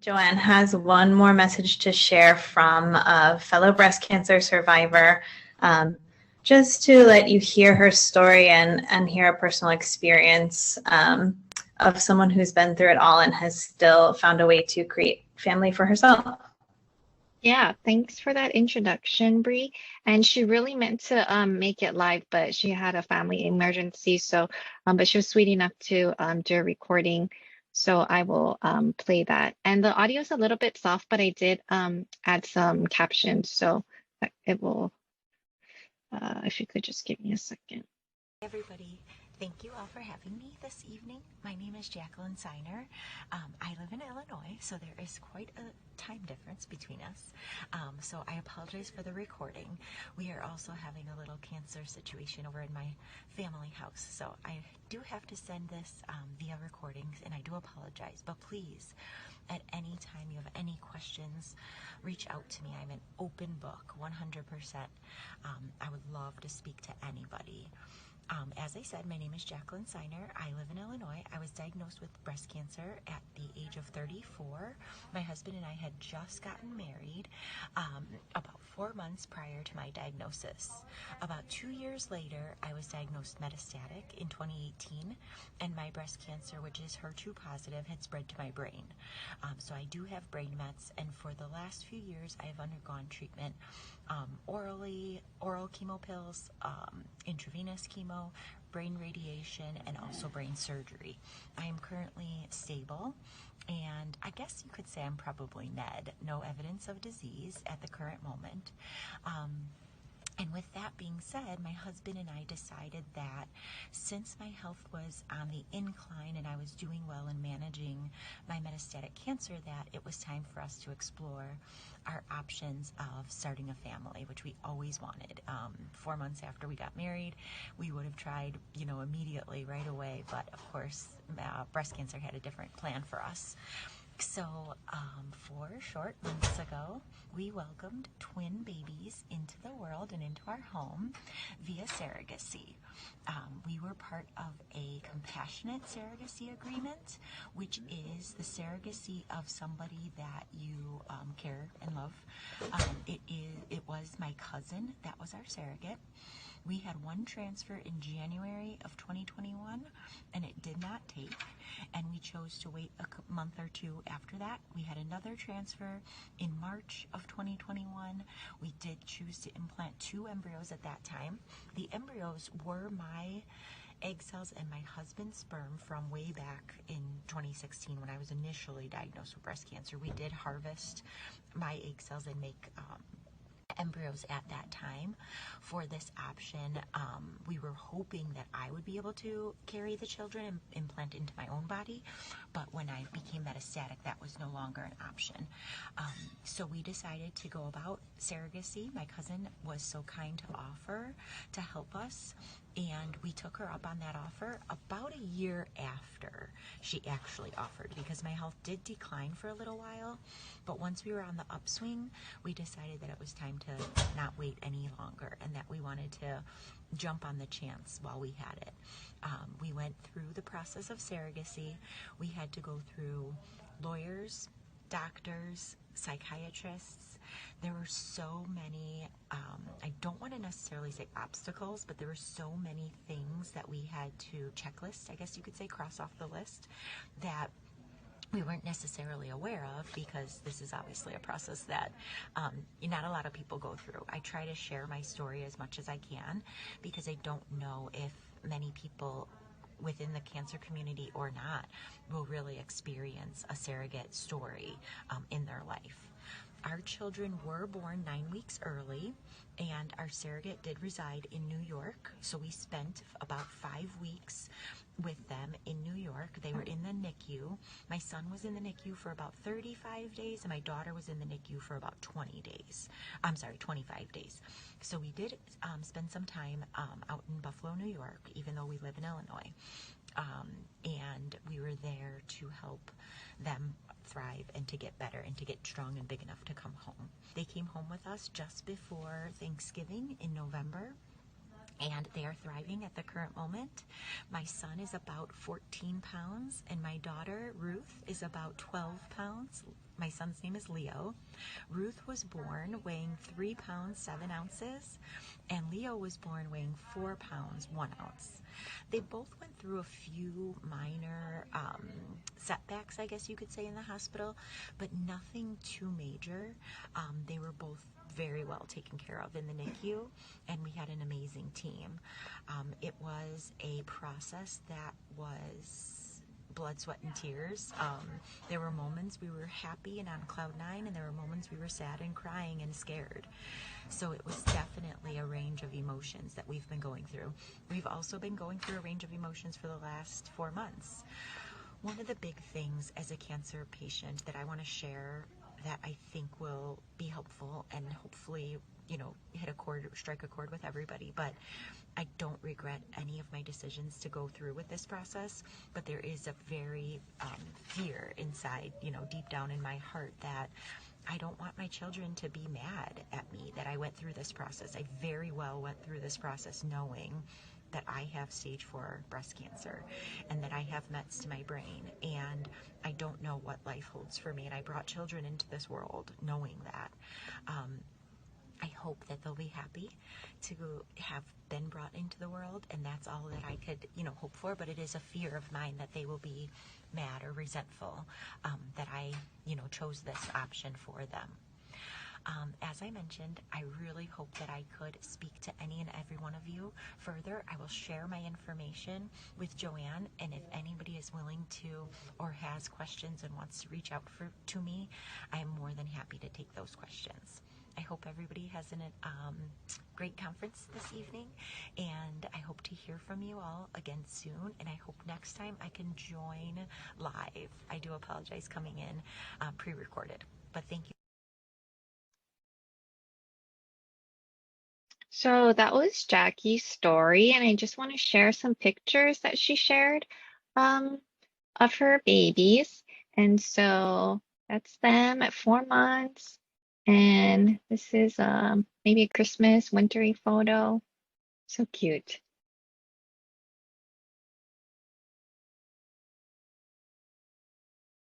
Joanne has one more message to share from a fellow breast cancer survivor, um, just to let you hear her story and hear a personal experience of someone who's been through it all and has still found a way to create family for herself. Yeah, thanks for that introduction, Bree. And she really meant to make it live, but she had a family emergency. So, but she was sweet enough to do a recording. So I will play that. And the audio is a little bit soft, but I did add some captions. So it will, if you could just give me a second. Everybody, thank you all for having me this evening. My name is Jaclyn Seiner. I live in Illinois, so there is quite a time difference between us. So I apologize for the recording. We are also having a little cancer situation over in my family house, so I do have to send this via recordings, and I do apologize. But please, at any time you have any questions, reach out to me. I'm an open book, 100%. I would love to speak to anybody. As I said, my name is Jaclyn Seiner. I live in Illinois. I was diagnosed with breast cancer at the age of 34. My husband and I had just gotten married about 4 months prior to my diagnosis. About 2 years later, I was diagnosed metastatic in 2018, and my breast cancer, which is HER2 positive, had spread to my brain. So I do have brain mets, and for the last few years, I have undergone treatment oral chemo pills, intravenous chemo, brain radiation, and also brain surgery. I am currently stable, and I guess you could say I'm probably NED, no evidence of disease at the current moment. And with that being said, my husband and I decided that since my health was on the incline and I was doing well in managing my metastatic cancer, that it was time for us to explore our options of starting a family, which we always wanted. 4 months after we got married, we would have tried, immediately right away. But of course, breast cancer had a different plan for us. So, 4 short months ago, we welcomed twin babies into the world and into our home via surrogacy. We were part of a compassionate surrogacy agreement, which is the surrogacy of somebody that you care and love. It was my cousin that was our surrogate. We had one transfer in January of 2021, and it did not take, and we chose to wait a month or two after that. We had another transfer in March of 2021. We did choose to implant 2 embryos at that time. The embryos were my egg cells and my husband's sperm from way back in 2016 when I was initially diagnosed with breast cancer. We did harvest my egg cells and make embryos at that time for this option. We were hoping that I would be able to carry the children and implant into my own body, but when I became metastatic, that was no longer an option. So we decided to go about surrogacy. My cousin was so kind to offer to help us, and we took her up on that offer about a year after she actually offered, because my health did decline for a little while, but once we were on the upswing, we decided that it was time to not wait any longer and that we wanted to jump on the chance while we had it. We went through the process of surrogacy. We had to go through lawyers, doctors, psychiatrists. There were so many, I don't want to necessarily say obstacles, but there were so many things that we had to checklist, I guess you could say, cross off the list, that we weren't necessarily aware of, because this is obviously a process that not a lot of people go through. I try to share my story as much as I can, because I don't know if many people within the cancer community or not will really experience a surrogate story in their life. Our children were born 9 weeks early, and our surrogate did reside in New York, so we spent about 5 weeks with them in New York. They were in the NICU. My son was in the NICU for about 35 days, and my daughter was in the NICU for about 25 days. So we did spend some time out in Buffalo, New York, even though we live in Illinois. And we were there to help them thrive and to get better and to get strong and big enough to come home. They came home with us just before Thanksgiving in November, and they are thriving at the current moment. My son is about 14 pounds, and my daughter, Ruth, is about 12 pounds, My son's name is Leo. Ruth was born weighing 3 pounds 7 ounces, and Leo was born weighing 4 pounds 1 ounce. They both went through a few minor setbacks, I guess you could say, in the hospital, but nothing too major. They were both very well taken care of in the NICU, and we had an amazing team. It was a process that was blood, sweat, and tears. There were moments we were happy and on cloud nine, and there were moments we were sad and crying and scared. So it was definitely a range of emotions that we've been going through. We've also been going through a range of emotions for the last 4 months. One of the big things as a cancer patient that I want to share that I think will be helpful and hopefully, strike a chord with everybody, but I don't regret any of my decisions to go through with this process, but there is a very fear inside, deep down in my heart that I don't want my children to be mad at me that I went through this process. I very well went through this process knowing that I have stage 4 breast cancer and that I have mets to my brain, and I don't know what life holds for me, and I brought children into this world knowing that. I hope that they'll be happy to have been brought into the world, and that's all that I could, hope for, but it is a fear of mine that they will be mad or resentful that I, chose this option for them. As I mentioned, I really hope that I could speak to any and every one of you further. I will share my information with Joanne, and if anybody is willing to or has questions and wants to reach out to me, I am more than happy to take those questions. I hope everybody has a great conference this evening, and I hope to hear from you all again soon, and I hope next time I can join live. I do apologize coming in pre-recorded, but thank you. So that was Jackie's story, and I just want to share some pictures that she shared of her babies. And so that's them at 4 months. And this is maybe a Christmas wintry photo. So cute.